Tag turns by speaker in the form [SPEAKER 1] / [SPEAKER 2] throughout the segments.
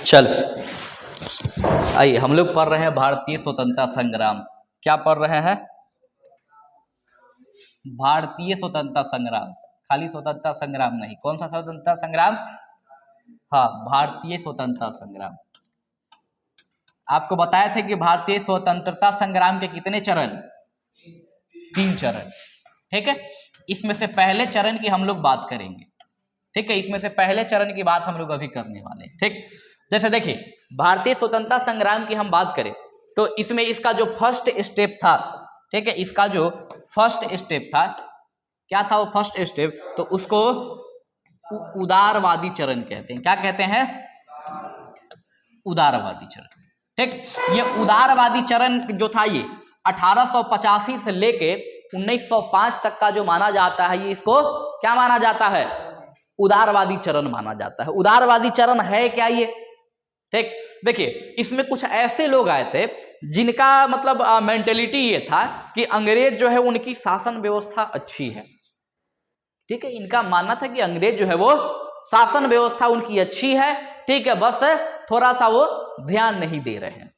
[SPEAKER 1] चल आइए, हम लोग पढ़ रहे हैं भारतीय स्वतंत्रता संग्राम। क्या पढ़ रहे हैं? भारतीय स्वतंत्रता संग्राम, खाली स्वतंत्रता संग्राम नहीं। कौन सा स्वतंत्रता संग्राम? हाँ, भारतीय स्वतंत्रता संग्राम। आपको बताया था कि भारतीय स्वतंत्रता संग्राम के कितने चरण? 3 चरण। ठीक है, इसमें से पहले चरण की हम लोग बात करेंगे। ठीक है, इसमें से पहले चरण की बात हम लोग अभी करने वाले हैं। ठीक, जैसे देखिए, भारतीय स्वतंत्रता संग्राम की हम बात करें तो इसमें इसका जो फर्स्ट स्टेप था, ठीक है, इसका जो फर्स्ट स्टेप था, क्या था वो फर्स्ट स्टेप? तो उसको उदारवादी चरण कहते हैं। क्या कहते हैं? उदारवादी चरण। ठीक, ये उदारवादी चरण जो था, ये 1885 से लेके 1905 तक का जो माना जाता है, ये इसको क्या माना जाता है? उदारवादी चरण माना जाता है। उदारवादी चरण है क्या ये? ठीक, देखिए, इसमें कुछ ऐसे लोग आए थे जिनका मतलब मेंटेलिटी ये था कि अंग्रेज जो है उनकी शासन व्यवस्था अच्छी है। ठीक है, इनका मानना था कि अंग्रेज जो है वो शासन व्यवस्था उनकी अच्छी है। ठीक है, बस थोड़ा सा वो ध्यान नहीं दे रहे हैं।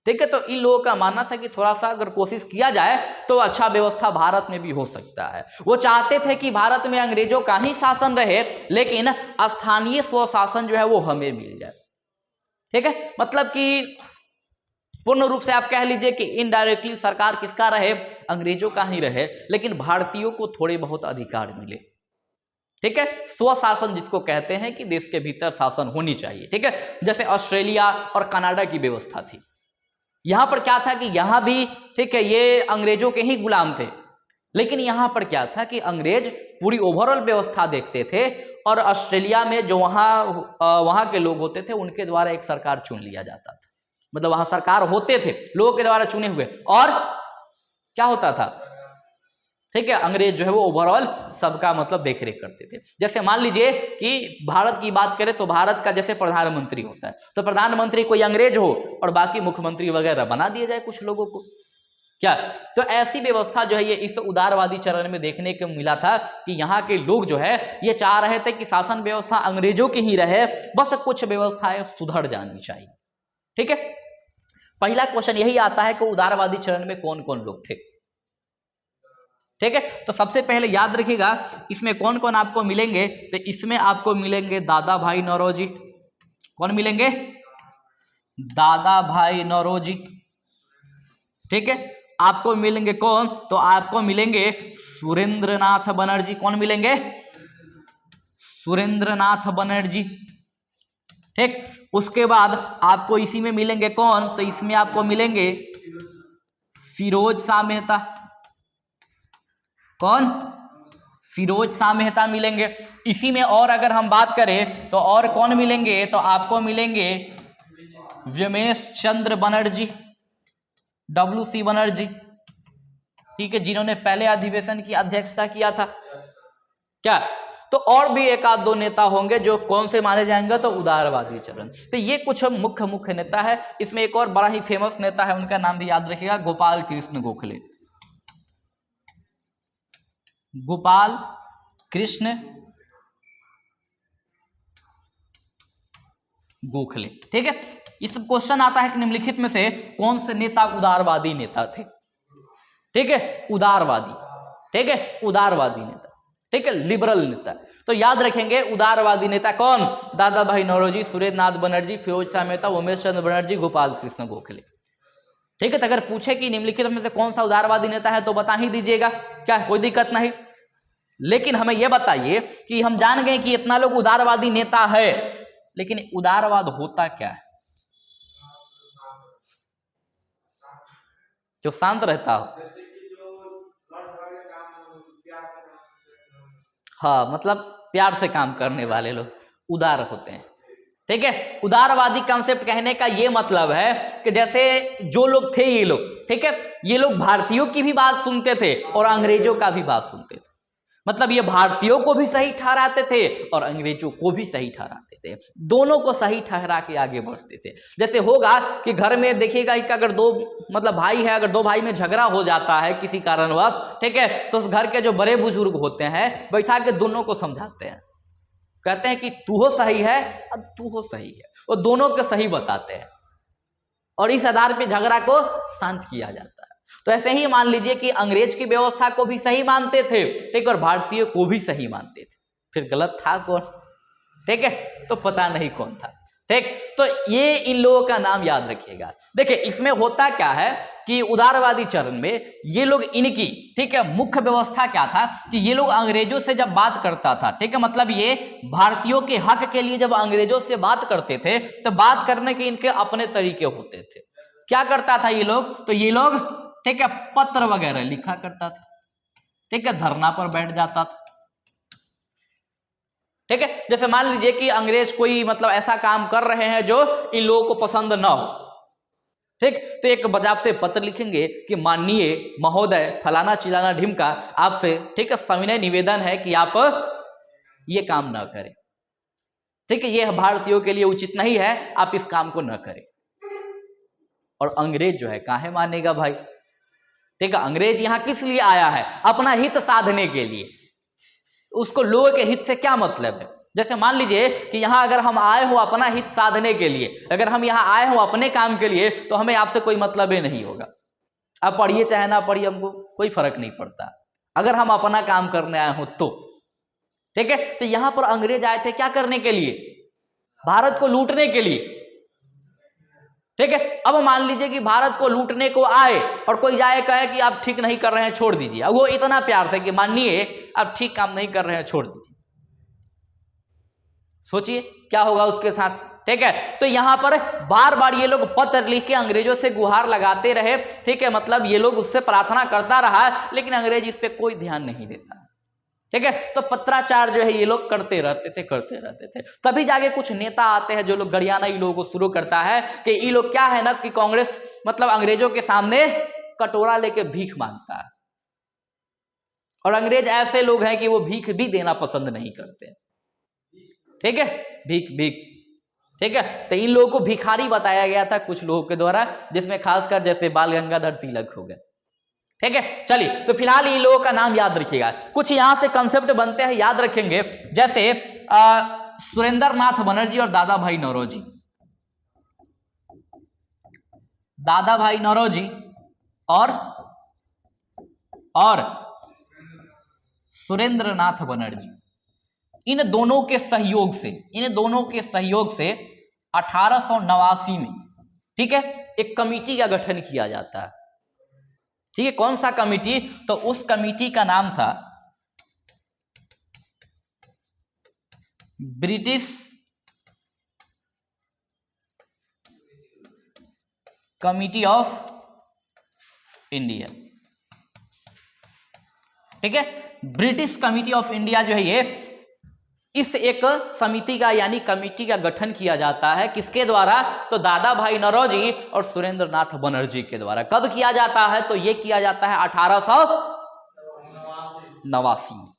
[SPEAKER 1] ठीक है, तो इन लोगों का मानना था कि थोड़ा सा अगर कोशिश किया जाए तो अच्छा व्यवस्था भारत में भी हो सकता है। वो चाहते थे कि भारत में अंग्रेजों का ही शासन रहे, लेकिन स्थानीय स्वशासन जो है वो हमें मिल जाए। ठीक है, मतलब कि पूर्ण रूप से आप कह लीजिए कि इनडायरेक्टली सरकार किसका रहे? अंग्रेजों का ही रहे, लेकिन भारतीयों को थोड़े बहुत अधिकार मिले। ठीक है, स्वशासन जिसको कहते हैं कि देश के भीतर शासन होनी चाहिए। ठीक है, जैसे ऑस्ट्रेलिया और कनाडा की व्यवस्था थी। यहां पर क्या था कि यहां भी, ठीक है, ये अंग्रेजों के ही गुलाम थे, लेकिन यहां पर क्या था कि अंग्रेज पूरी ओवरऑल व्यवस्था देखते थे, और ऑस्ट्रेलिया में जो वहां के लोग होते थे उनके द्वारा एक सरकार चुन लिया जाता था। मतलब वहां सरकार होते थे लोगों के द्वारा चुने हुए, और क्या होता था? ठीक है, अंग्रेज जो है वो ओवरऑल सबका मतलब देखरेख करते थे। जैसे मान लीजिए कि भारत की बात करें तो भारत का जैसे प्रधानमंत्री होता है, तो प्रधानमंत्री कोई अंग्रेज हो और बाकी मुख्यमंत्री वगैरह बना दिए जाए कुछ लोगों को। क्या? तो ऐसी व्यवस्था जो है ये इस उदारवादी चरण में देखने को मिला था कि यहाँ के लोग जो है ये चाह रहे थे कि शासन व्यवस्था अंग्रेजों की ही रहे, बस कुछ व्यवस्थाएं सुधर जानी चाहिए। ठीक है, पहला क्वेश्चन यही आता है कि उदारवादी चरण में कौन कौन लोग थे। ठीक है, तो सबसे पहले याद रखिएगा इसमें कौन कौन आपको मिलेंगे। तो इसमें आपको मिलेंगे दादा भाई नौरोजी। कौन मिलेंगे? दादा भाई नौरोजी। ठीक है, आपको मिलेंगे कौन? तो आपको मिलेंगे सुरेंद्रनाथ बनर्जी। कौन मिलेंगे? सुरेंद्रनाथ बनर्जी। ठीक, उसके बाद आपको इसी में मिलेंगे कौन? तो इसमें आपको मिलेंगे फिरोज शाह मेहता। कौन? फिरोज शाह मेहता मिलेंगे। इसी में और अगर हम बात करें तो और कौन मिलेंगे? तो आपको मिलेंगे व्योमेश चंद्र बनर्जी, WC बनर्जी। ठीक है, जिन्होंने पहले अधिवेशन की अध्यक्षता किया था। क्या? तो और भी एक आध दो नेता होंगे जो कौन से माने जाएंगे? तो उदारवादी चरण। तो ये कुछ मुख्य नेता है। इसमें एक और बड़ा ही फेमस नेता है, उनका नाम भी याद रखिएगा, गोपाल कृष्ण गोखले। गोपाल कृष्ण गोखले। ठीक है, इस क्वेश्चन आता है कि निम्नलिखित में से कौन से नेता उदारवादी नेता थे। ठीक है, उदारवादी। ठीक है, उदारवादी नेता। ठीक है, लिबरल नेता। तो याद रखेंगे उदारवादी नेता कौन? दादा भाई नौरोजी, सुरेंद्रनाथ बनर्जी, फिरोज शाह मेहता, उमेश चंद्र बनर्जी, गोपाल कृष्ण गोखले। ठीक है, तो अगर पूछे कि निम्नलिखित में से कौन सा उदारवादी नेता है तो बता ही दीजिएगा, क्या कोई दिक्कत नहीं। लेकिन हमें यह बताइए कि हम जान गए कि इतना लोग उदारवादी नेता है, लेकिन उदारवाद होता क्या है? जो शांत रहता हो। हाँ, मतलब प्यार से काम करने वाले लोग उदार होते हैं। ठीक है, उदारवादी कॉन्सेप्ट कहने का ये मतलब है कि जैसे जो लोग थे ये लोग, ठीक है, ये लोग भारतीयों की भी बात सुनते थे और अंग्रेजों का भी बात सुनते थे। मतलब ये भारतीयों को भी सही ठहराते थे और अंग्रेजों को भी सही ठहराते थे। थे, दोनों को सही ठहरा के आगे बढ़ते थे। जैसे होगा कि घर में देखिएगा कि अगर दो मतलब भाई है, अगर दो भाई में झगड़ा हो जाता है किसी कारणवश, ठीक है, तो उस घर के जो बड़े बुजुर्ग होते हैं बैठा के दोनों को समझाते हैं, कहते हैं कि तू हो सही है अब तू हो सही है, वो दोनों को सही बताते हैं और इस आधार पे झगड़ा को शांत किया जाता है। तो ऐसे ही मान लीजिए कि अंग्रेज की व्यवस्था को भी सही मानते थे, ठीक, और भारतीय को भी सही मानते थे, फिर गलत था कौन, ठीक है, तो पता नहीं कौन था, ठीक। तो ये इन लोगों का नाम याद रखिएगा। देखिए इसमें होता क्या है कि उदारवादी चरण में ये लोग इनकी, ठीक है, मुख्य व्यवस्था क्या था कि ये लोग अंग्रेजों से जब बात करता था, ठीक है, मतलब ये भारतीयों के हक के लिए जब अंग्रेजों से बात करते थे तो बात करने के इनके अपने तरीके होते थे। क्या करता था ये लोग, तो ये लोग, ठीक है, पत्र वगैरह लिखा करता था, ठीक है, धरना पर बैठ जाता था, ठीक है। जैसे मान लीजिए कि अंग्रेज कोई मतलब ऐसा काम कर रहे हैं जो इन लोगों को पसंद ना हो, ठीक, तो एक बजाबते पत्र लिखेंगे कि माननीय महोदय फलाना चिलाना ढिमका आपसे, ठीक है, सविनय निवेदन है कि आप ये काम ना करें, ठीक है, ये भारतीयों के लिए उचित नहीं है, आप इस काम को ना करें। और अंग्रेज जो है काहे मानेगा भाई, ठीक है, अंग्रेज यहां किस लिए आया है, अपना हित साधने के लिए, उसको लोगों के हित से क्या मतलब है। जैसे मान लीजिए कि यहां अगर हम आए हो अपना हित साधने के लिए, अगर हम यहां आए हो अपने काम के लिए, तो हमें आपसे कोई मतलब ही नहीं होगा, आप पढ़िए चाहे ना पढ़िए हमको कोई फर्क नहीं पड़ता, अगर हम अपना काम करने आए हो तो, ठीक है। तो यहां पर अंग्रेज आए थे क्या करने के लिए, भारत को लूटने के लिए, ठीक है। अब मान लीजिए कि भारत को लूटने को आए और कोई जाए कहे कि आप ठीक नहीं कर रहे हैं छोड़ दीजिए, अब वो इतना प्यार से कि मानिए आप ठीक काम नहीं कर रहे हैं छोड़ दीजिए, सोचिए क्या होगा उसके साथ, ठीक है। तो यहां पर बार बार ये लोग पत्र लिख के अंग्रेजों से गुहार लगाते रहे, ठीक है, मतलब ये लोग उससे प्रार्थना करता रहा, लेकिन अंग्रेज इस पे कोई ध्यान नहीं देता, ठीक है। तो पत्राचार जो है ये लोग करते रहते थे। तभी जाके कुछ नेता आते हैं जो लोग गरियाना इन लोगों को शुरू करता है कि ये लोग क्या है ना कि कांग्रेस मतलब अंग्रेजों के सामने कटोरा लेके भीख मांगता है, और अंग्रेज ऐसे लोग हैं कि वो भीख भी देना पसंद नहीं करते, ठीक है, भीख, ठीक है। तो इन लोगों को भिखारी बताया गया था कुछ लोगों के द्वारा, जिसमें खासकर जैसे बाल गंगाधर तिलक हो गए, ठीक है। चलिए तो फिलहाल इन लोगों का नाम याद रखिएगा, कुछ यहां से कंसेप्ट बनते हैं याद रखेंगे, जैसे सुरेंद्र नाथ बनर्जी और दादा भाई नौरोजी, दादा भाई नौरोजी और सुरेंद्र नाथ बनर्जी, इन दोनों के सहयोग से 1889 में, ठीक है, एक कमिटी का गठन किया जाता है, ठीक है। कौन सा कमिटी, तो उस कमिटी का नाम था ब्रिटिश कमिटी ऑफ इंडिया, ठीक है। ब्रिटिश कमिटी ऑफ इंडिया जो है ये इस एक समिति का यानी कमिटी का गठन किया जाता है, किसके द्वारा, तो दादा भाई नौरोजी और सुरेंद्र नाथ बनर्जी के द्वारा। कब किया जाता है, तो ये किया जाता है 1889,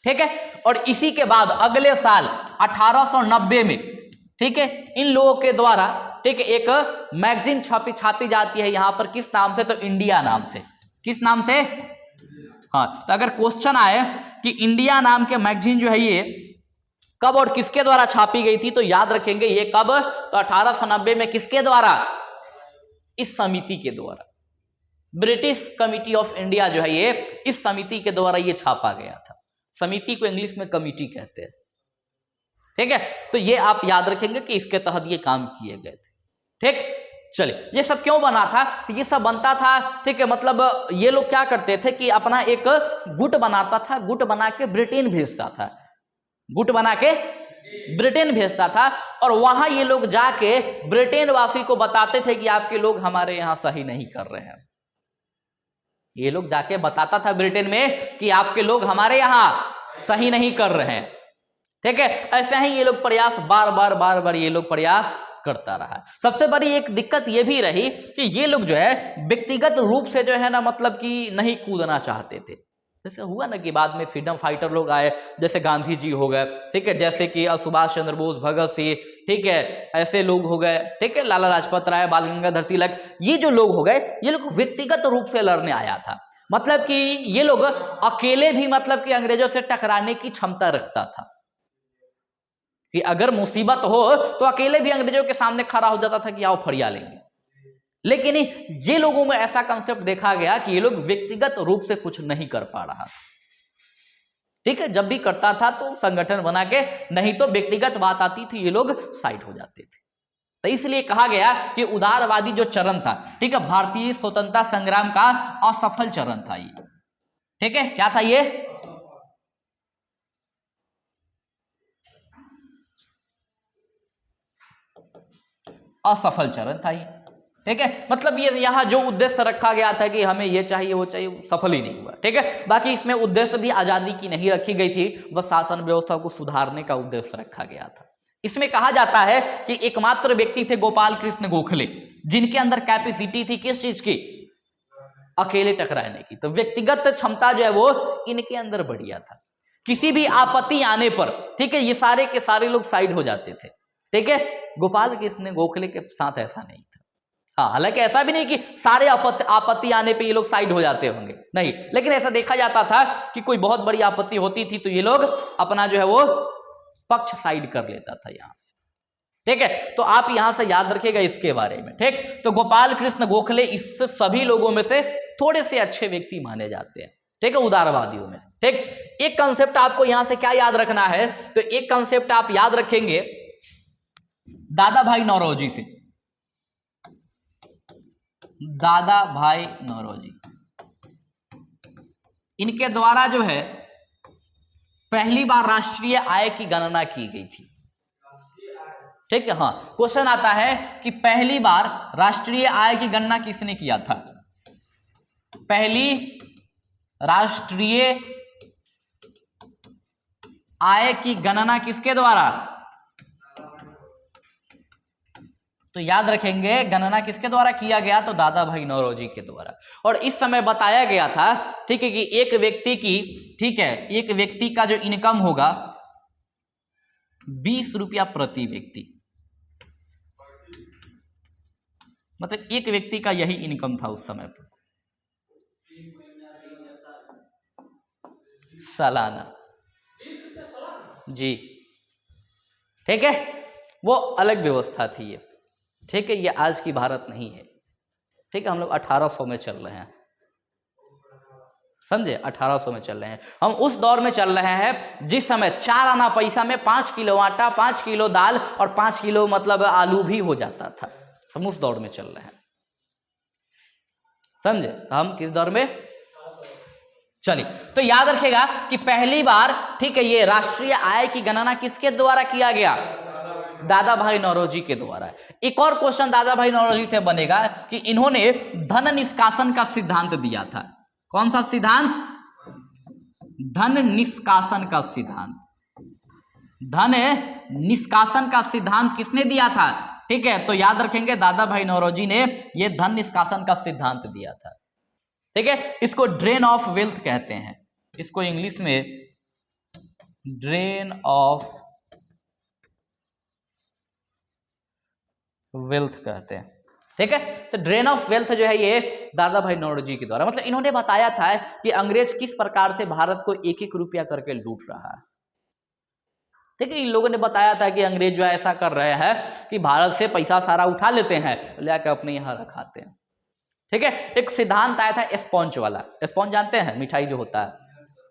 [SPEAKER 1] ठीक है। और इसी के बाद अगले साल 1890 में, ठीक है, इन लोगों के द्वारा, ठीक है, एक मैगजीन छापी जाती है यहां पर, किस नाम से, तो इंडिया नाम से, किस नाम से, हाँ। तो अगर क्वेश्चन आए कि इंडिया नाम के मैगजीन जो है ये कब और किसके द्वारा छापी गई थी, तो याद रखेंगे ये कब, तो 1890 में, किसके द्वारा, इस समिति के द्वारा, ब्रिटिश कमिटी ऑफ इंडिया जो है ये इस समिति के द्वारा ये छापा गया था। समिति को इंग्लिश में कमिटी कहते हैं, ठीक है। तो ये आप याद रखेंगे कि इसके तहत ये काम किए गए थे, ठीक। चलिए ये सब क्यों बना था, तो ये सब बनता था, ठीक है, मतलब ये लोग क्या करते थे कि अपना एक गुट बनाता था, गुट बना के ब्रिटेन भेजता था, गुट बना के ब्रिटेन भेजता था, और वहां ये लोग जाके ब्रिटेन वासी को बताते थे कि आपके लोग हमारे यहां सही नहीं कर रहे हैं। ये लोग जाके बताता था ब्रिटेन में कि आपके लोग हमारे यहां सही नहीं कर रहे हैं, ठीक है। ऐसे ही ये लोग प्रयास बार बार ये लोग प्रयास करता रहा। सबसे बड़ी एक दिक्कत ये भी रही कि ये लोग जो है व्यक्तिगत रूप से जो है ना मतलब कि नहीं कूदना चाहते थे, जैसे हुआ ना कि बाद में फ्रीडम फाइटर लोग आए, जैसे गांधी जी हो गए, ठीक है, जैसे कि सुभाष चंद्र बोस, भगत सिंह, ठीक है, ऐसे लोग हो गए, ठीक है, लाला लाजपत राय, बाल गंगाधर तिलक, ये जो लोग हो गए, ये लोग व्यक्तिगत रूप से लड़ने आया था। मतलब कि ये लोग अकेले भी मतलब कि अंग्रेजों से टकराने की क्षमता रखता था कि अगर मुसीबत हो तो अकेले भी अंग्रेजों के सामने खड़ा हो जाता था कि आओ फरिया लेंगे। लेकिन ये लोगों में ऐसा कंसेप्ट देखा गया कि ये लोग व्यक्तिगत रूप से कुछ नहीं कर पा रहा था, ठीक है, जब भी करता था तो संगठन बना के, नहीं तो व्यक्तिगत बात आती थी ये लोग साइड हो जाते थे। तो इसलिए कहा गया कि उदारवादी जो चरण था, ठीक है, भारतीय स्वतंत्रता संग्राम का असफल चरण था ये, ठीक है, क्या था ये, असफल चरण था ये, ठीक है। मतलब ये यहाँ जो उद्देश्य रखा गया था कि हमें ये चाहिए वो चाहिए, सफल ही नहीं हुआ, ठीक है। बाकी इसमें उद्देश्य भी आजादी की नहीं रखी गई थी, बस शासन व्यवस्था को सुधारने का उद्देश्य रखा गया था। इसमें कहा जाता है कि एकमात्र व्यक्ति थे गोपाल कृष्ण गोखले, जिनके अंदर कैपेसिटी थी किस चीज की, अकेले टकराने की। तो व्यक्तिगत क्षमता जो है वो इनके अंदर बढ़िया था। किसी भी आपत्ति आने पर, ठीक है, ये सारे के सारे लोग साइड हो जाते थे, ठीक है। गोपाल कृष्ण गोखले के साथ ऐसा नहीं था। हाँ, हालांकि ऐसा भी नहीं कि सारे आपत्ति आने पे ये लोग साइड हो जाते होंगे, नहीं, लेकिन ऐसा देखा जाता था कि कोई बहुत बड़ी आपत्ति होती थी तो ये लोग अपना जो है वो पक्ष साइड कर लेता था यहां से, ठीक है। तो आप यहां से याद रखिएगा इसके बारे में, ठीक। तो गोपाल कृष्ण गोखले इस सभी लोगों में से थोड़े से अच्छे व्यक्ति माने जाते हैं, ठीक है, उदारवादियों में, ठीक। एक कंसेप्ट आपको यहां से क्या याद रखना है, तो एक कंसेप्ट आप याद रखेंगे दादा भाई नौरोजी से, दादा भाई नौरोजी, इनके द्वारा जो है पहली बार राष्ट्रीय आय की गणना की गई थी, ठीक है। हाँ, क्वेश्चन आता है कि पहली बार राष्ट्रीय आय की गणना किसने किया था, पहली राष्ट्रीय आय की गणना किसके द्वारा, तो याद रखेंगे गणना किसके द्वारा किया गया, तो दादा भाई नौरोजी के द्वारा। और इस समय बताया गया था, ठीक है, कि एक व्यक्ति की, ठीक है, एक व्यक्ति का जो इनकम होगा 20 रुपया प्रति व्यक्ति, मतलब एक व्यक्ति का यही इनकम था उस समय पर सालाना, जी, ठीक है, वो अलग व्यवस्था थी ये, ठीक है, ये आज की भारत नहीं है, ठीक है। हम लोग 1800 में चल रहे हैं, समझे, 1800 में चल रहे हैं हम, उस दौर में चल रहे हैं जिस समय 4 आना पैसा में 5 किलो आटा, 5 किलो दाल और 5 किलो मतलब आलू भी हो जाता था। हम उस दौर में चल रहे हैं, समझे। हम किस दौर में, चलिए, तो याद रखेगा कि पहली बार, ठीक है, ये राष्ट्रीय आय की गणना किसके द्वारा किया गया, दादा भाई नौरोजी के द्वारा। एक और क्वेश्चन दादा भाई नौरोजी से बनेगा कि इन्होंने धन निष्कासन का सिद्धांत दिया था। कौन सा सिद्धांत, धन निष्कासन का सिद्धांत, धन निष्कासन का सिद्धांत किसने दिया था, ठीक है। तो याद रखेंगे दादा भाई नौरोजी ने यह धन निष्कासन का सिद्धांत दिया था, ठीक है। इसको ड्रेन ऑफ वेल्थ कहते हैं, इसको इंग्लिश में ड्रेन ऑफ वेल्थ कहते हैं, ठीक है। तो ड्रेन ऑफ वेल्थ जो है ये दादा भाई नौरोजी के द्वारा, मतलब इन्होंने बताया था कि अंग्रेज किस प्रकार से भारत को एक एक रुपया करके लूट रहा है, ठीक है। इन लोगों ने बताया था कि अंग्रेज जो है ऐसा कर रहे हैं कि भारत से पैसा सारा उठा लेते हैं, लेकर अपने यहाँ रखाते हैं, ठीक है। एक सिद्धांत आया था स्पॉन्ज वाला, स्पॉन्ज जानते हैं, मिठाई जो होता है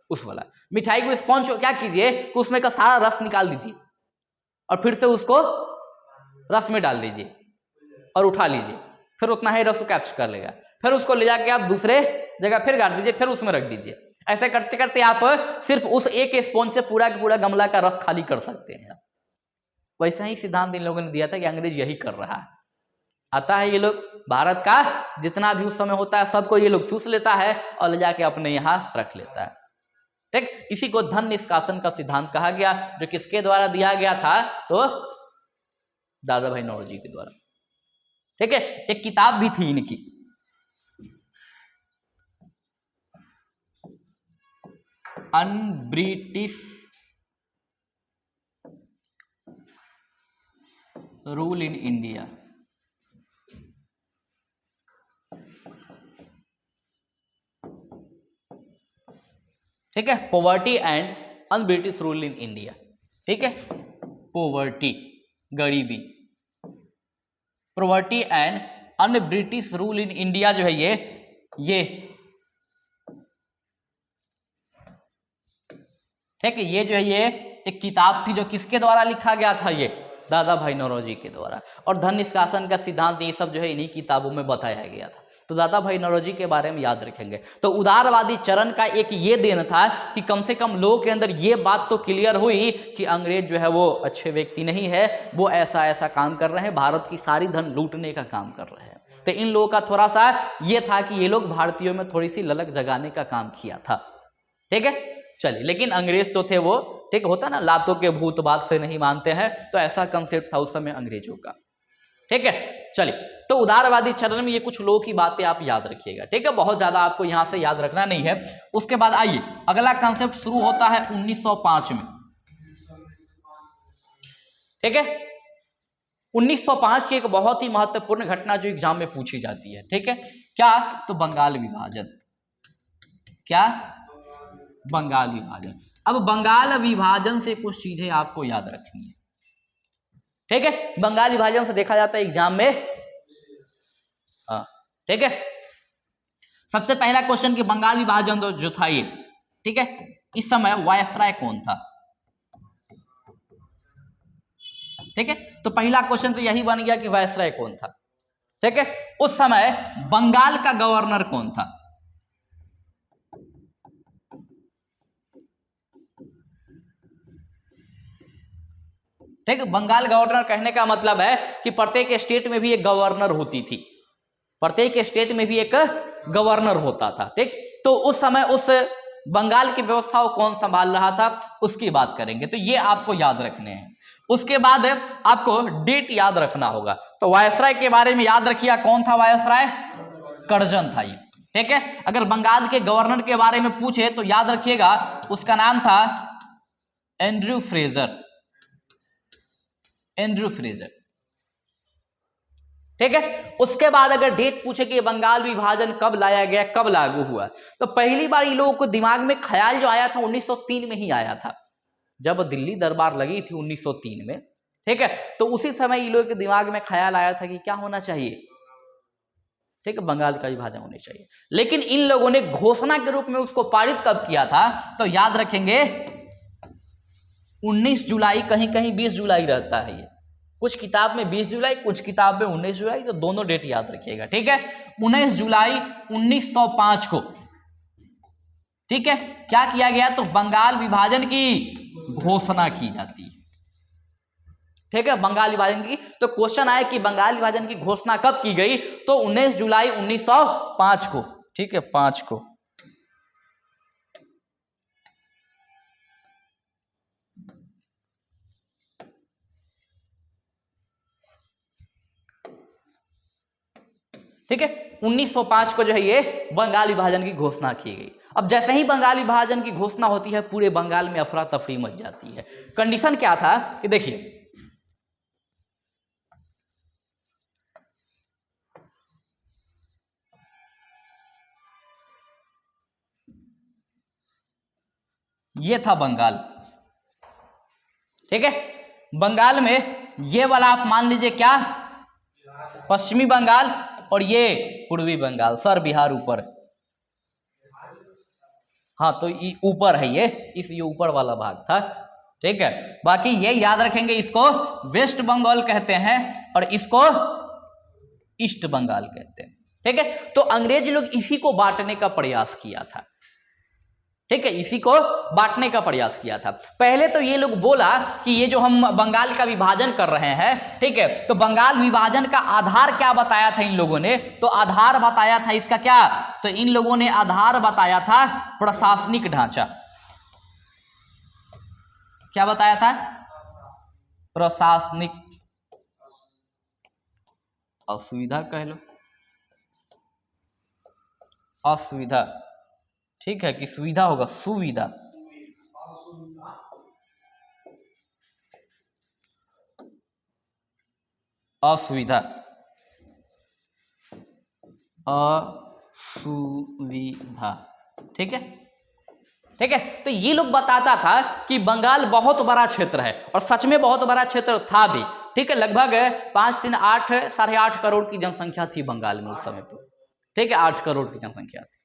[SPEAKER 1] उस वाला, मिठाई को स्पॉन्ज क्या कीजिए कि उसमें का सारा रस निकाल दीजिए और फिर से उसको रस में डाल दीजिए और उठा लीजिए, फिर उतना ही रस को कैप्चर कर लेगा, फिर उसको ले जाके आप दूसरे जगह फिर गाड़ दीजिए, फिर उसमें रख दीजिए। ऐसे करते करते आप सिर्फ उस एक स्पॉन्ज से पूरा का पूरा गमला का रस खाली कर सकते हैं। वैसा ही सिद्धांत इन लोगों ने दिया था कि अंग्रेज यही कर रहा है, आता है ये लोग भारत का जितना भी उस समय होता है सबको ये लोग चूस लेता है और ले जाके अपने यहाँ रख लेता है, ठीक। इसी को धन निष्कासन का सिद्धांत कहा गया, जो किसके द्वारा दिया गया था, तो दादा भाई नौरोजी के द्वारा, ठीक है। एक किताब भी थी इनकी, अनब्रिटिश रूल इन इंडिया। ठीक है, poverty and un-British rule in India. ठीक है, पॉवर्टी गरीबी, poverty and un-British rule in India जो है ये ठीक है, ये जो है ये एक किताब थी जो किसके द्वारा लिखा गया था, ये दादा भाई नौरोजी के द्वारा। और धन निष्कासन का सिद्धांत ये सब जो है इन्हीं किताबों में बताया गया था। तो दादा भाई नौरोजी के बारे में याद रखेंगे। तो उदारवादी चरण का एक ये देन था कि कम से कम लोगों के अंदर ये बात तो क्लियर हुई कि अंग्रेज जो है वो अच्छे व्यक्ति नहीं है, वो ऐसा ऐसा काम कर रहे हैं, भारत की सारी धन लूटने का काम कर रहे हैं। तो इन लोगों का थोड़ा सा ये था कि ये लोग भारतीयों में थोड़ी सी ललक जगाने का काम किया था। ठीक है, चलिए, लेकिन अंग्रेज तो थे वो, ठीक होता ना, लातों के भूत बात से नहीं मानते हैं, तो ऐसा कंसेप्ट था उस समय अंग्रेजों का। ठीक है, चलिए, तो उदारवादी चरण में ये कुछ लोगों की बातें आप याद रखिएगा। ठीक है, बहुत ज्यादा आपको यहां से याद रखना नहीं है। उसके बाद आइए अगला कंसेप्ट शुरू होता है 1905 में। ठीक है, 1905 की एक बहुत ही महत्वपूर्ण घटना जो एग्जाम में पूछी जाती है। ठीक है, क्या? तो बंगाल विभाजन। क्या? बंगाल विभाजन। अब बंगाल विभाजन से कुछ चीजें आपको याद रखनी है। ठीक है, बंगाल विभाजन से देखा जाता है एग्जाम में। हाँ, ठीक है, सबसे पहला क्वेश्चन कि बंगाल विभाजन जो था ये, ठीक है, इस समय वायसराय कौन था? ठीक है, तो पहला क्वेश्चन तो यही बन गया कि वायसराय कौन था। ठीक है, उस समय बंगाल का गवर्नर कौन था? ठीक है, बंगाल गवर्नर कहने का मतलब है कि प्रत्येक स्टेट में भी एक गवर्नर होती थी, प्रत्येक स्टेट में भी एक गवर्नर होता था। ठीक, तो उस समय उस बंगाल की व्यवस्था को कौन संभाल रहा था उसकी बात करेंगे, तो ये आपको याद रखने हैं। उसके बाद आपको डेट याद रखना होगा। तो वायसराय के बारे में याद रखिए, कौन था वायसराय? कर्जन था ये। ठीक है, अगर बंगाल के गवर्नर के बारे में पूछे तो याद रखिएगा उसका नाम था एंड्रयू फ्रेजर। Andrew Fraser. ठीक है, उसके बाद अगर डेट पूछे कि बंगाल विभाजन कब लाया गया, कब लागू हुआ, तो पहली बार इन लोगों को दिमाग में ख्याल जो आया था 1903 में ही आया था, जब दिल्ली दरबार लगी थी 1903 में। ठीक है, तो उसी समय इन लोगों के दिमाग में ख्याल आया था कि क्या होना चाहिए, ठीक है, बंगाल का विभाजन होना चाहिए। लेकिन इन लोगों ने घोषणा के रूप में उसको पारित कब किया था, तो याद रखेंगे 19 जुलाई, कहीं कहीं 20 जुलाई रहता है ये, कुछ किताब में 20 जुलाई, कुछ किताब में 19 जुलाई, तो दोनों डेट याद रखिएगा। ठीक है, 19 जुलाई 1905 को, ठीक है, क्या किया गया, तो बंगाल विभाजन की घोषणा की जाती है। ठीक है, बंगाल विभाजन की, तो क्वेश्चन आया कि बंगाल विभाजन की घोषणा कब की गई, तो 19 जुलाई 1905 को। ठीक है, 5 को। ठीक है, 1905 को जो है ये बंगाल विभाजन की घोषणा की गई। अब जैसे ही बंगाल विभाजन की घोषणा होती है पूरे बंगाल में अफरा तफरी मच जाती है। कंडीशन क्या था कि देखिए, ये था बंगाल। ठीक है, बंगाल में ये वाला आप मान लीजिए क्या, पश्चिमी बंगाल, और ये पूर्वी बंगाल, सर बिहार ऊपर। हाँ, तो ये ऊपर है, ये ऊपर वाला भाग था। ठीक है, बाकी ये याद रखेंगे, इसको वेस्ट बंगाल कहते हैं और इसको ईस्ट बंगाल कहते हैं। ठीक है, तो अंग्रेज लोग इसी को बांटने का प्रयास किया था। ठीक है, इसी को बांटने का प्रयास किया था। पहले तो ये लोग बोला कि ये जो हम बंगाल का विभाजन कर रहे हैं, ठीक है, तो बंगाल विभाजन का आधार क्या बताया था इन लोगों ने, तो आधार बताया था इसका क्या, तो इन लोगों ने आधार बताया था प्रशासनिक ढांचा। क्या बताया था? प्रशासनिक असुविधा कह लो, असुविधा। ठीक है, कि सुविधा होगा, सुविधा। असुविधा, असुविधा, ठीक है, ठीक है। तो ये लोग बताता था कि बंगाल बहुत बड़ा क्षेत्र है, और सच में बहुत बड़ा क्षेत्र था भी, ठीक है। लगभग 5 से 8 8.5 करोड़ की जनसंख्या थी बंगाल में उस समय पर, ठीक है, 8 करोड़ की जनसंख्या थी,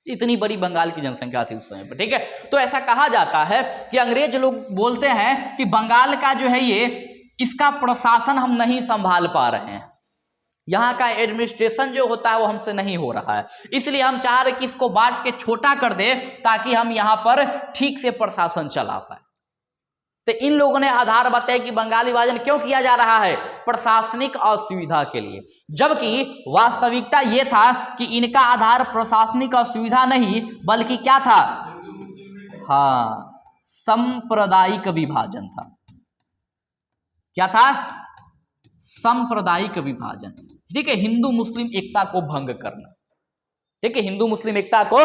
[SPEAKER 1] इतनी बड़ी बंगाल की जनसंख्या थी उस समय पर, ठीक है। तो ऐसा कहा जाता है कि अंग्रेज लोग बोलते हैं कि बंगाल का जो है ये, इसका प्रशासन हम नहीं संभाल पा रहे हैं, यहाँ का एडमिनिस्ट्रेशन जो होता है वो हमसे नहीं हो रहा है, इसलिए हम चाह रहे कि इसको बांट के छोटा कर दे ताकि हम यहाँ पर ठीक से प्रशासन चला पाए। तो इन लोगों ने आधार बताया कि बंगाल विभाजन क्यों किया जा रहा है, प्रशासनिक असुविधा के लिए, जबकि वास्तविकता यह था कि इनका आधार प्रशासनिक असुविधा नहीं बल्कि क्या था, हाँ, सांप्रदायिक विभाजन था। क्या था? सांप्रदायिक विभाजन, ठीक है, हिंदू मुस्लिम एकता को भंग करना, ठीक है, हिंदू मुस्लिम एकता को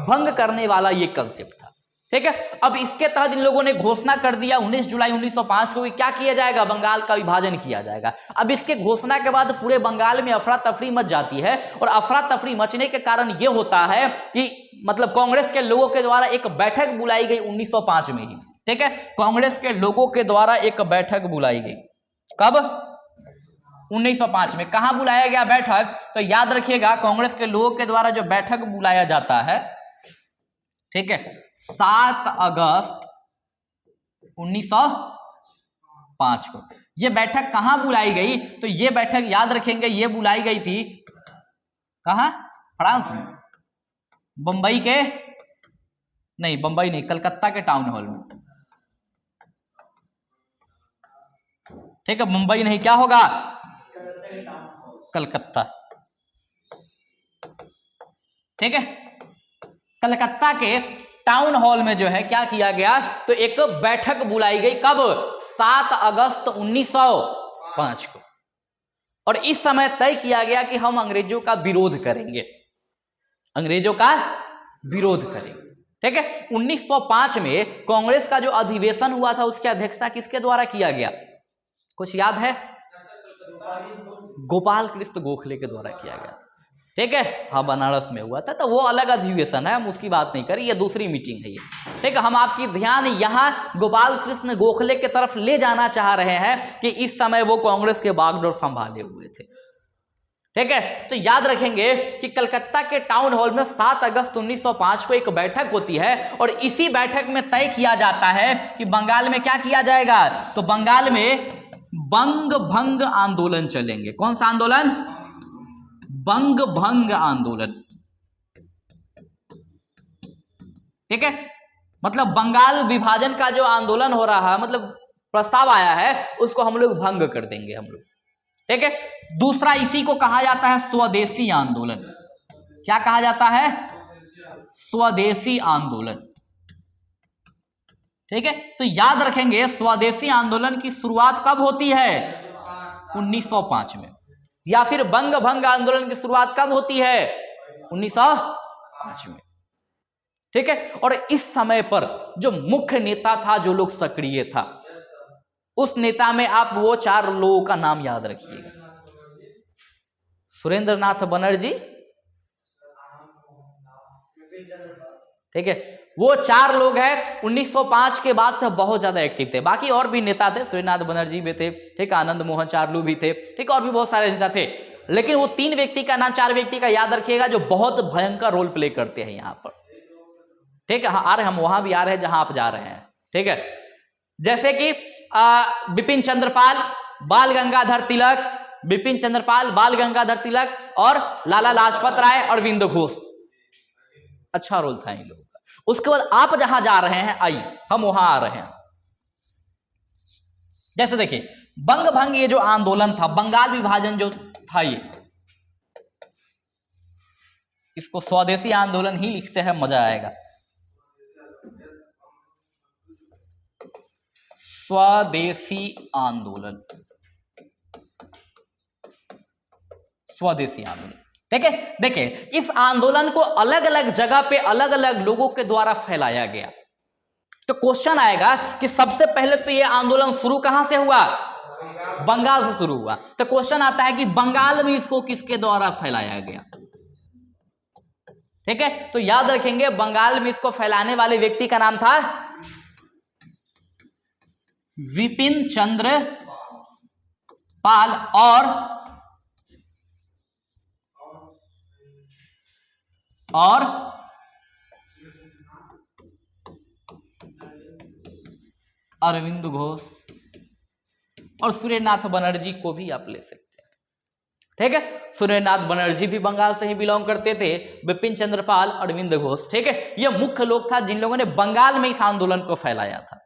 [SPEAKER 1] भंग करने वाला ये कंसेप्ट था, ठीक है। अब इसके तहत इन लोगों ने घोषणा कर दिया 19 जुलाई 1905 को क्या किया जाएगा, बंगाल का विभाजन किया जाएगा। अब इसके घोषणा के बाद पूरे बंगाल में अफरा तफरी मच जाती है, और अफरा तफरी मचने के कारण यह होता है कि मतलब कांग्रेस के लोगों के द्वारा एक बैठक बुलाई गई 1905 में ही, ठीक है, कांग्रेस के लोगों के द्वारा एक बैठक बुलाई गई, कब? 1905 में। कहां बुलाया गया बैठक? तो याद रखिएगा, कांग्रेस के लोगों के द्वारा जो बैठक बुलाया जाता है, ठीक है, 7 अगस्त 1905 को यह बैठक कहां बुलाई गई? तो यह बैठक याद रखेंगे, यह बुलाई गई थी कहां? फ्रांस में, बंबई के नहीं, बंबई नहीं, कलकत्ता के टाउन हॉल में, ठीक है, मुंबई नहीं, क्या होगा? कलकत्ता, ठीक है, कलकत्ता के टाउन हॉल में जो है क्या किया गया, तो एक बैठक बुलाई गई, कब? 7 अगस्त 1905 को, और इस समय तय किया गया कि हम अंग्रेजों का विरोध करेंगे, अंग्रेजों का विरोध करेंगे, ठीक है। 1905 में कांग्रेस का जो अधिवेशन हुआ था उसकी अध्यक्षता किसके द्वारा किया गया, कुछ याद है? गोपाल कृष्ण गोखले के द्वारा किया गया, ठीक है, हाँ, बनारस में हुआ था, तो वो अलग अधिवेशन है, हम उसकी बात नहीं करें, ये दूसरी मीटिंग है ये, ठीक है। हम आपकी ध्यान यहाँ गोपाल कृष्ण गोखले की तरफ ले जाना चाह रहे हैं कि इस समय वो कांग्रेस के बागडोर संभाले हुए थे, ठीक है। तो याद रखेंगे कि कलकत्ता के टाउन हॉल में 7 अगस्त 1905 को एक बैठक होती है, और इसी बैठक में तय किया जाता है कि बंगाल में क्या किया जाएगा, तो बंगाल में बंग भंग आंदोलन चलेंगे। कौन सा आंदोलन? बंग भंग आंदोलन, ठीक है, मतलब बंगाल विभाजन का जो आंदोलन हो रहा है, मतलब प्रस्ताव आया है, उसको हम लोग भंग कर देंगे हम लोग, ठीक है। दूसरा इसी को कहा जाता है स्वदेशी आंदोलन। क्या कहा जाता है? स्वदेशी आंदोलन, ठीक है। तो याद रखेंगे स्वदेशी आंदोलन की शुरुआत कब होती है? 1905 में। या फिर बंग भंग आंदोलन की शुरुआत कब होती है? 1905 में, ठीक है। और इस समय पर जो मुख्य नेता था, जो लोग सक्रिय था, उस नेता में आप वो 4 लोगों का नाम याद रखिएगा। सुरेंद्र नाथ बनर्जी, ठीक है, वो 4 लोग हैं। 1905 के बाद से बहुत ज्यादा एक्टिव थे। बाकी और भी नेता थे, सुरेंद्रनाथ बनर्जी भी थे, ठीक, आनंद मोहन चारलू भी थे, ठीक, और भी बहुत सारे नेता थे, लेकिन वो 3 व्यक्ति का नाम, 4 व्यक्ति का याद रखिएगा जो बहुत भयंकर रोल प्ले करते हैं यहाँ पर, ठीक है। आ रहे हम वहां भी आ रहे हैं जहां आप जा रहे हैं, ठीक है। जैसे कि बिपिन चंद्रपाल, बाल गंगाधर तिलक, बिपिन चंद्रपाल, बाल गंगाधर तिलक और लाला लाजपत राय, अरविंद घोष। अच्छा रोल था इन लोगों का। उसके बाद आप जहां जा रहे हैं, आइए हम वहां आ रहे हैं। जैसे देखिए, बंग भंग ये जो आंदोलन था, बंगाल विभाजन जो था, ये इसको स्वदेशी आंदोलन ही लिखते हैं, मजा आएगा। स्वदेशी आंदोलन, स्वदेशी आंदोलन, ठीक है। देखिए, इस आंदोलन को अलग अलग जगह पे अलग अलग लोगों के द्वारा फैलाया गया। तो क्वेश्चन आएगा कि सबसे पहले तो ये आंदोलन शुरू कहां से हुआ? बंगाल से शुरू हुआ। तो क्वेश्चन आता है कि बंगाल में इसको किसके द्वारा फैलाया गया। ठीक है, तो याद रखेंगे बंगाल में इसको फैलाने वाले व्यक्ति का नाम था विपिन चंद्र पाल और अरविंद घोष और सूर्यनाथ बनर्जी को भी आप ले सकते हैं। ठीक है, सूर्यनाथ बनर्जी भी बंगाल से ही बिलोंग करते थे, विपिन चंद्र पाल, अरविंद घोष। ठीक है, ये मुख्य लोग था जिन लोगों ने बंगाल में इस आंदोलन को फैलाया था।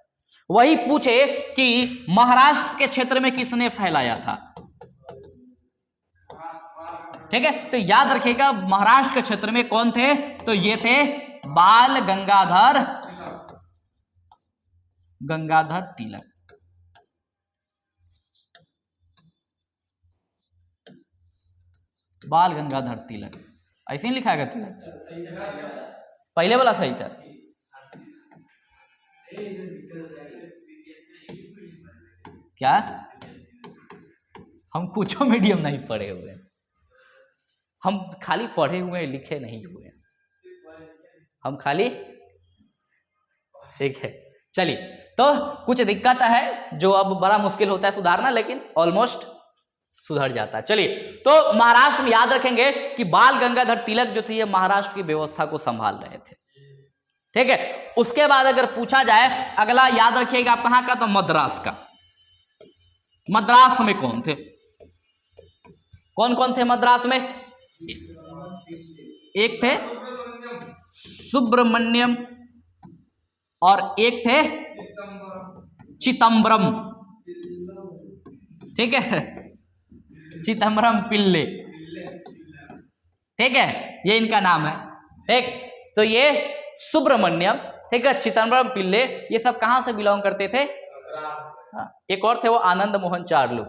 [SPEAKER 1] वही पूछे कि महाराष्ट्र के क्षेत्र में किसने फैलाया था। ठीक है, तो याद रखिएगा महाराष्ट्र के क्षेत्र में कौन थे, तो ये थे बाल गंगाधर तिलक। बाल गंगाधर तिलक, ऐसे ही लिखा है तिलक, पहले वाला सही था। क्या हम कुछ मीडियम नहीं पढ़े हुए, हम खाली पढ़े हुए लिखे नहीं हुए, हम खाली। ठीक है, चलिए, तो कुछ दिक्कत है जो अब बड़ा मुश्किल होता है सुधारना, लेकिन ऑलमोस्ट सुधर जाता है। चलिए, तो महाराष्ट्र में याद रखेंगे कि बाल गंगाधर तिलक जो थे ये महाराष्ट्र की व्यवस्था को संभाल रहे थे। ठीक है, उसके बाद अगर पूछा जाए अगला, याद रखिएगा आप कहां का, तो मद्रास का। मद्रास में कौन थे, कौन कौन थे मद्रास में? एक थे सुब्रमण्यम और एक थे चिदंबरम। ठीक है, चिदंबरम पिल्ले। ठीक है, ये इनका नाम है। ठीक, तो ये सुब्रमण्यम, ठीक है, चिदंबरम पिल्ले, ये सब कहां से बिलोंग करते थे? एक और थे वो आनंद मोहन चार्लू।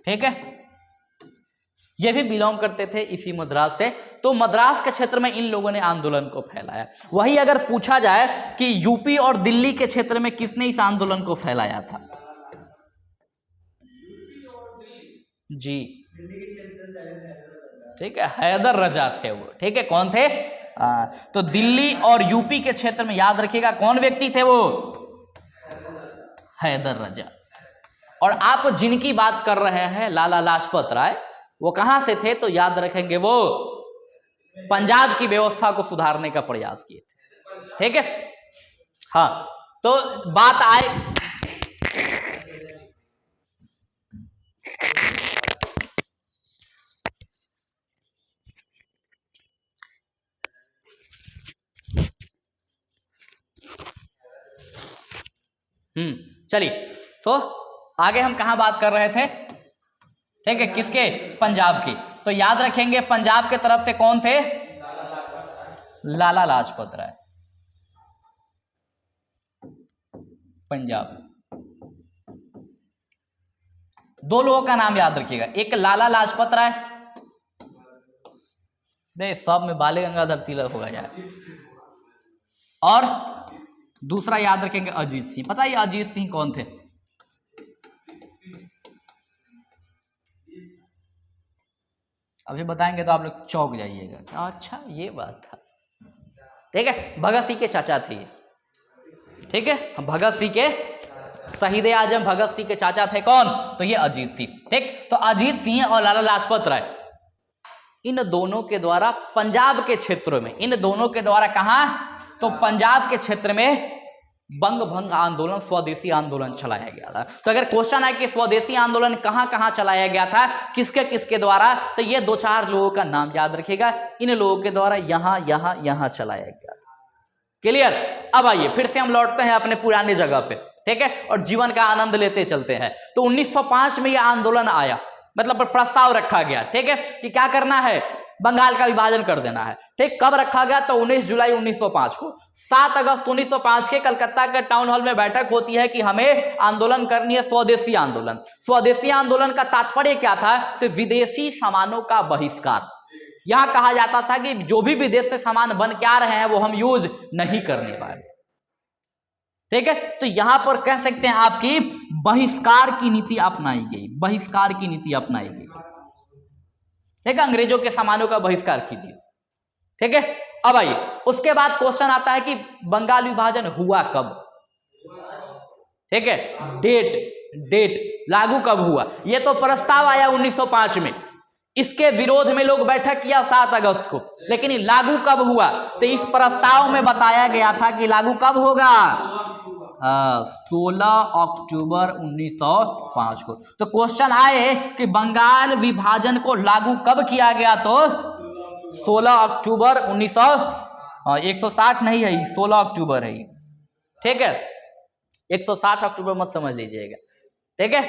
[SPEAKER 1] ठीक है, ये भी बिलोंग करते थे इसी मद्रास से। तो मद्रास के क्षेत्र में इन लोगों ने आंदोलन को फैलाया। वही अगर पूछा जाए कि यूपी और दिल्ली के क्षेत्र में किसने इस आंदोलन को फैलाया था? जी, ठीक है, हैदर रजा थे वो। ठीक है, कौन थे? तो दिल्ली और यूपी के क्षेत्र में याद रखिएगा कौन व्यक्ति थे वो? हैदर रजा। और आप जिनकी बात कर रहे हैं लाला लाजपत राय, वो कहां से थे? तो याद रखेंगे वो पंजाब की व्यवस्था को सुधारने का प्रयास किए थे। ठीक है, हाँ, तो बात आए चलिए, तो आगे हम कहां बात कर रहे थे? ठीक है, किसके? पंजाब की। तो याद रखेंगे पंजाब के तरफ से कौन थे? लाला लाजपत राय। पंजाब, दो लोगों का नाम याद रखिएगा, एक लाला लाजपत राय, सब में बाल गंगाधर तिलक होगा यार, और दूसरा याद रखेंगे अजीत सिंह। पता है अजीत सिंह कौन थे? अभी बताएंगे तो आप लोग चौंक जाइएगा, अच्छा ये बात था। ठीक है, भगत सिंह के चाचा थे। ठीक है, भगत सिंह के, शहीद आजम भगत सिंह के चाचा थे कौन? तो ये अजीत सिंह। ठीक, तो अजीत सिंह और लाला लाजपत राय, इन दोनों के द्वारा पंजाब के क्षेत्रों में, इन दोनों के द्वारा कहां? तो पंजाब के क्षेत्र में बंग भंग आंदोलन, स्वदेशी आंदोलन चलाया गया था। तो अगर क्वेश्चन है कि स्वदेशी आंदोलन कहां कहां चलाया गया था, किसके किसके द्वारा, तो ये दो चार लोगों का नाम याद रखिएगा, इन लोगों के द्वारा यहां यहां यहां चलाया गया था। क्लियर? अब आइए फिर से हम लौटते हैं अपने पुराने जगह पे। ठीक है, और जीवन का आनंद लेते चलते हैं। तो 1905 में यह आंदोलन आया, मतलब प्रस्ताव रखा गया। ठीक है, कि क्या करना है? बंगाल का विभाजन कर देना है। ठीक, कब रखा गया? तो 19 जुलाई 1905 को। 7 अगस्त 1905 के कलकत्ता के टाउन हॉल में बैठक होती है कि हमें आंदोलन करनी है, स्वदेशी आंदोलन। स्वदेशी आंदोलन का तात्पर्य क्या था? तो विदेशी सामानों का बहिष्कार, यह कहा जाता था कि जो भी विदेश से सामान बन के आ रहे हैं वो हम यूज नहीं करने वाले। ठीक है, तो यहां पर कह सकते हैं आपकी बहिष्कार की नीति अपनाई गई, बहिष्कार की नीति अपनाई गई। ठीक है, अंग्रेजों के सामानों का बहिष्कार कीजिए। ठीक है, अब आइए उसके बाद क्वेश्चन आता है कि बंगाल विभाजन हुआ कब। ठीक है, डेट लागू कब हुआ। यह तो प्रस्ताव आया 1905 में, इसके विरोध में लोग बैठक किया 7 अगस्त को, लेकिन लागू कब हुआ तो इस प्रस्ताव में बताया गया था कि लागू कब होगा, 16 अक्टूबर 1905 को। तो क्वेश्चन आए कि बंगाल विभाजन को लागू कब किया गया, तो 16 अक्टूबर 160 नहीं है, 16 अक्टूबर है। ठीक है, 160 अक्टूबर मत समझ लीजिएगा। ठीक है,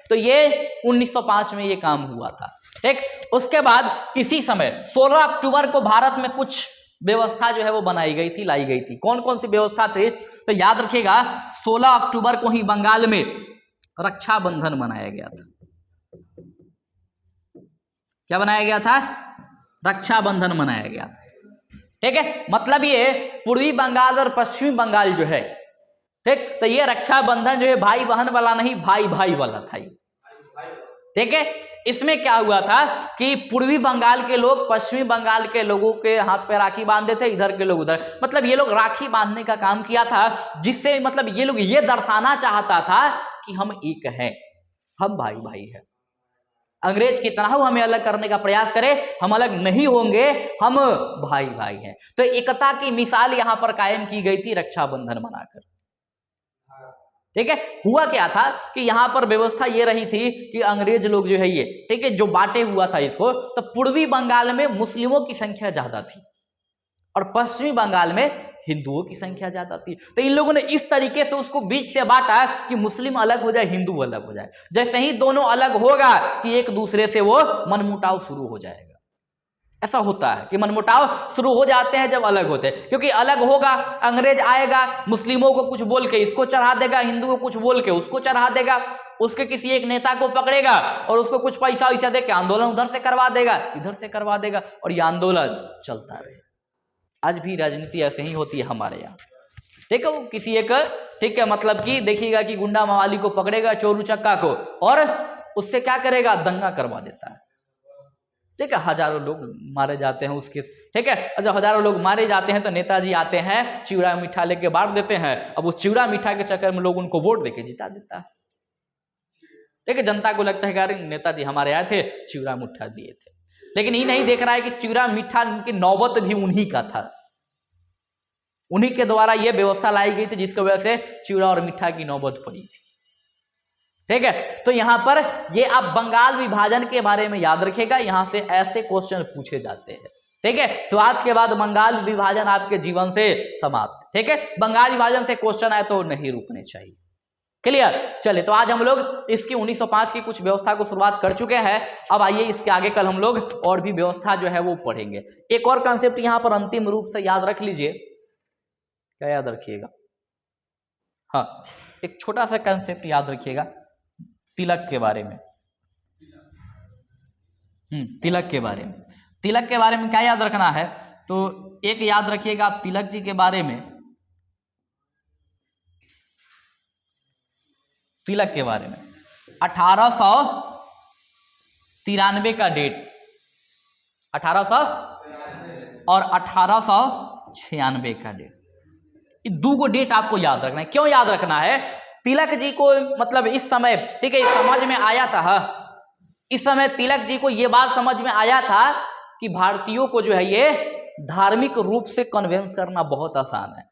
[SPEAKER 1] तो ये 1905 में ये काम हुआ था। ठीक, उसके बाद इसी समय 16 अक्टूबर को भारत में कुछ व्यवस्था जो है वो बनाई गई थी, लाई गई थी। कौन कौन सी व्यवस्था थी तो याद रखिएगा, 16 अक्टूबर को ही बंगाल में रक्षाबंधन मनाया गया था। क्या बनाया गया था, रक्षाबंधन मनाया गया था। ठीक है, मतलब ये पूर्वी बंगाल और पश्चिमी बंगाल जो है, ठीक, तो ये रक्षाबंधन जो है भाई बहन वाला नहीं, भाई भाई वाला था। ठीक है, इसमें क्या हुआ था कि पूर्वी बंगाल के लोग पश्चिमी बंगाल के लोगों के हाथ पे राखी बांधते थे, इधर के लोग उधर, मतलब ये लोग राखी बांधने का काम किया था, जिससे मतलब ये लोग ये दर्शाना चाहता था कि हम एक हैं, हम भाई भाई हैं। अंग्रेज की तरह हमें अलग करने का प्रयास करे, हम अलग नहीं होंगे, हम भाई भाई हैं। तो एकता की मिसाल यहां पर कायम की गई थी रक्षाबंधन मनाकर। ठीक है, हुआ क्या था कि यहां पर व्यवस्था ये रही थी कि अंग्रेज लोग जो है ये, ठीक है, जो बांटे हुआ था इसको, तो पूर्वी बंगाल में मुस्लिमों की संख्या ज्यादा थी और पश्चिमी बंगाल में हिंदुओं की संख्या ज्यादा थी। तो इन लोगों ने इस तरीके से उसको बीच से बांटा कि मुस्लिम अलग हो जाए, हिंदू अलग हो जाए। जैसे ही दोनों अलग होगा कि एक दूसरे से वो मनमुटाव शुरू हो जाएगा। ऐसा होता है कि मनमुटाव शुरू हो जाते हैं जब अलग होते हैं, क्योंकि अलग होगा, अंग्रेज आएगा, मुस्लिमों को कुछ बोल के इसको चढ़ा देगा, हिंदू को कुछ बोल के उसको चढ़ा देगा, उसके किसी एक नेता को पकड़ेगा और उसको कुछ पैसा वैसा दे के आंदोलन उधर से करवा देगा, इधर से करवा देगा, और ये आंदोलन चलता रहे। आज भी राजनीति ऐसे ही होती है हमारे यहाँ। ठीक है, वो किसी एक, ठीक है, मतलब कि देखिएगा कि गुंडा मवाली को पकड़ेगा, चोर उचक्का को, और उससे क्या करेगा, दंगा करवा देता है। ठीक है, हजारों लोग मारे जाते हैं उसके। ठीक है, अच्छा, हजारों लोग मारे जाते हैं तो नेताजी आते हैं, चिवड़ा मीठा लेके बांट देते हैं। अब उस चिवड़ा मीठा के चक्कर में लोग उनको वोट देके जिता देता है। ठीक है, जनता को लगता है कि अरे नेताजी हमारे आए थे, चिवड़ा मीठा दिए थे, लेकिन ये नहीं देख रहा है कि चिवड़ा मीठा की नौबत भी उन्हीं का था, उन्हीं के द्वारा यह व्यवस्था लाई गई थी जिसकी वजह से चिवड़ा और मीठा की नौबत पड़ी थी। ठीक है, तो यहां पर ये आप बंगाल विभाजन के बारे में याद रखिएगा, यहां से ऐसे क्वेश्चन पूछे जाते हैं। ठीक है, तो आज के बाद बंगाल विभाजन आपके जीवन से समाप्त। ठीक है, बंगाल विभाजन से क्वेश्चन आए तो नहीं रुकने चाहिए। क्लियर, चले, तो आज हम लोग इसकी 1905 की कुछ व्यवस्था को शुरुआत कर चुके हैं। अब आइए इसके आगे कल हम लोग और भी व्यवस्था जो है वो पढ़ेंगे। एक और कंसेप्ट यहां पर अंतिम रूप से याद रख लीजिए। क्या याद रखिएगा, हाँ, एक छोटा सा कंसेप्ट याद रखिएगा तिलक के बारे में। तिलक के बारे में, तिलक के बारे में क्या याद रखना है, तो एक याद रखिएगा आप तिलक जी के बारे में, तिलक के बारे में 1893 का डेट, 1800 और 1896 का डेट, ये दो गो डेट आपको याद रखना है। क्यों याद रखना है, तिलक जी को मतलब इस समय, ठीक है, समझ में आया था, इस समय तिलक जी को यह बात समझ में आया था कि भारतीयों को जो है ये धार्मिक रूप से कन्विंस करना बहुत आसान है।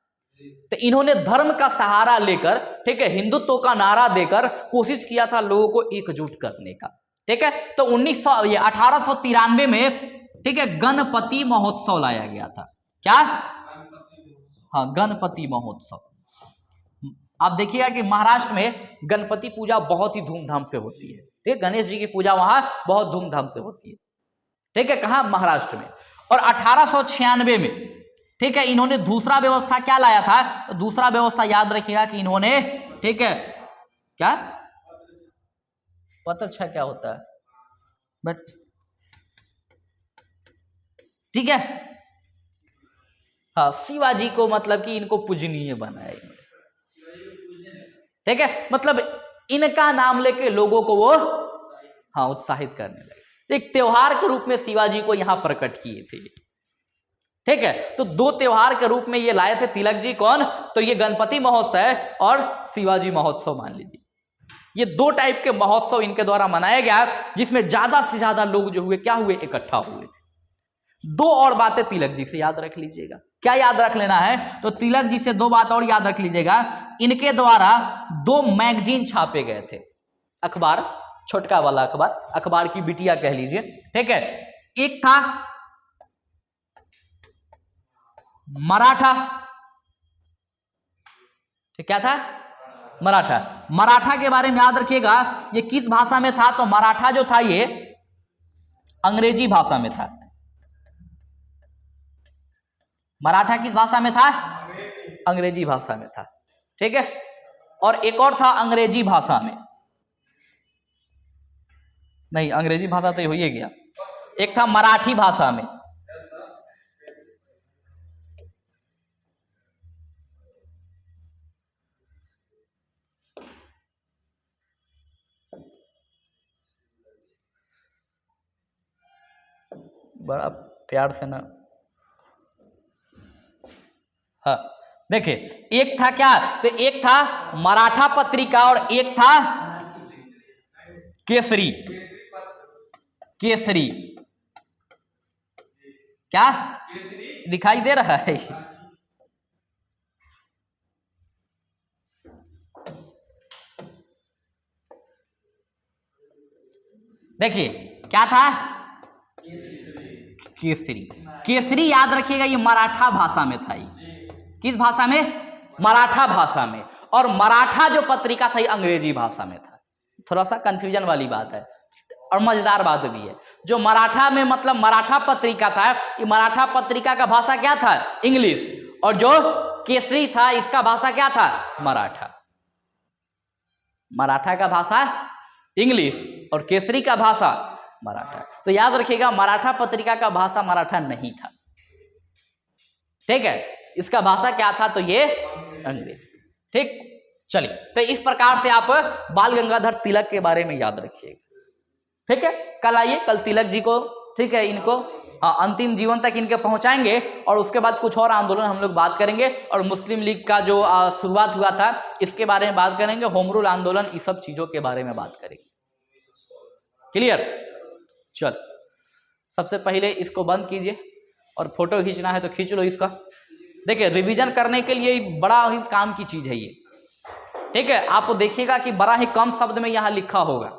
[SPEAKER 1] तो इन्होंने धर्म का सहारा लेकर, ठीक है, हिंदुत्व का नारा देकर कोशिश किया था लोगों को एकजुट करने का। ठीक है, तो 1893 में, ठीक है, गणपति महोत्सव लाया गया था। क्या, हाँ, गणपति महोत्सव। आप देखिएगा कि महाराष्ट्र में गणपति पूजा बहुत ही धूमधाम से होती है। ठीक है, गणेश जी की पूजा वहां बहुत धूमधाम से होती है। ठीक है, कहां, महाराष्ट्र में। और 1896 में, ठीक है, इन्होंने दूसरा व्यवस्था क्या लाया था, तो दूसरा व्यवस्था याद रखिएगा कि इन्होंने, ठीक है, क्या, पत्र छह क्या होता है, बट ठीक है। हाँ, शिवाजी को मतलब कि इनको पूजनीय बनाया, ठीक है, मतलब इनका नाम लेके लोगों को वो हाँ उत्साहित करने लगे। एक त्योहार के रूप में शिवाजी को यहां प्रकट किए थे, ठीक है। तो दो त्योहार के रूप में ये लाए थे तिलक जी। कौन? तो ये गणपति महोत्सव और शिवाजी महोत्सव मान लीजिए। ये दो टाइप के महोत्सव इनके द्वारा मनाया गया, जिसमें ज्यादा से ज्यादा लोग जो हुए क्या हुए, इकट्ठा हुए थे। दो और बातें तिलक जी से याद रख लीजिएगा। क्या याद रख लेना है? तो तिलक जी से दो बात और याद रख लीजिएगा। इनके द्वारा दो मैगजीन छापे गए थे, अखबार, छोटका वाला अखबार, अखबार की बिटिया कह लीजिए, ठीक है। एक था मराठा, ठीक, क्या था? मराठा। मराठा के बारे में याद रखिएगा, ये किस भाषा में था? तो मराठा जो था ये अंग्रेजी भाषा में था। मराठा किस भाषा में था? अंग्रेजी भाषा में था, ठीक है। और एक और था अंग्रेजी भाषा में, नहीं अंग्रेजी भाषा तो हो ही गया। एक था मराठी भाषा में, बड़ा प्यार से ना, हाँ देखिए, एक था क्या? तो एक था मराठा पत्रिका और एक था केसरी। केसरी क्या दिखाई दे रहा है? देखिए क्या था? केसरी। केसरी याद रखिएगा, ये मराठा भाषा में था। ये किस भाषा में? मराठा भाषा में। और मराठा जो पत्रिका था ये अंग्रेजी भाषा में था। थोड़ा सा कंफ्यूजन वाली बात है और मजेदार बात भी है। जो मराठा में मतलब मराठा पत्रिका था, ये मराठा पत्रिका का भाषा क्या था? इंग्लिश। और जो केसरी था इसका भाषा क्या था? मराठा। मराठा का भाषा इंग्लिश और केसरी का भाषा मराठा। तो याद रखिएगा, मराठा पत्रिका का भाषा मराठा नहीं था, ठीक है। इसका भाषा क्या था? तो ये अंग्रेजी, ठीक। चलिए, तो इस प्रकार से आप बाल गंगाधर तिलक के बारे में याद रखिएगा, ठीक है। कल आइए, कल तिलक जी को, ठीक है, इनको अंतिम जीवन तक इनके पहुंचाएंगे और उसके बाद कुछ और आंदोलन हम लोग बात करेंगे और मुस्लिम लीग का जो शुरुआत हुआ था इसके बारे में बात करेंगे, होम रूल आंदोलन, इस सब चीजों के बारे में बात करेंगे। क्लियर? चल, सबसे पहले इसको बंद कीजिए और फोटो खींचना है तो खींच लो इसका। देखिए, रिवीजन करने के लिए बड़ा ही काम की चीज है ये, ठीक है। आप देखिएगा कि बड़ा ही कम शब्द में यहाँ लिखा होगा,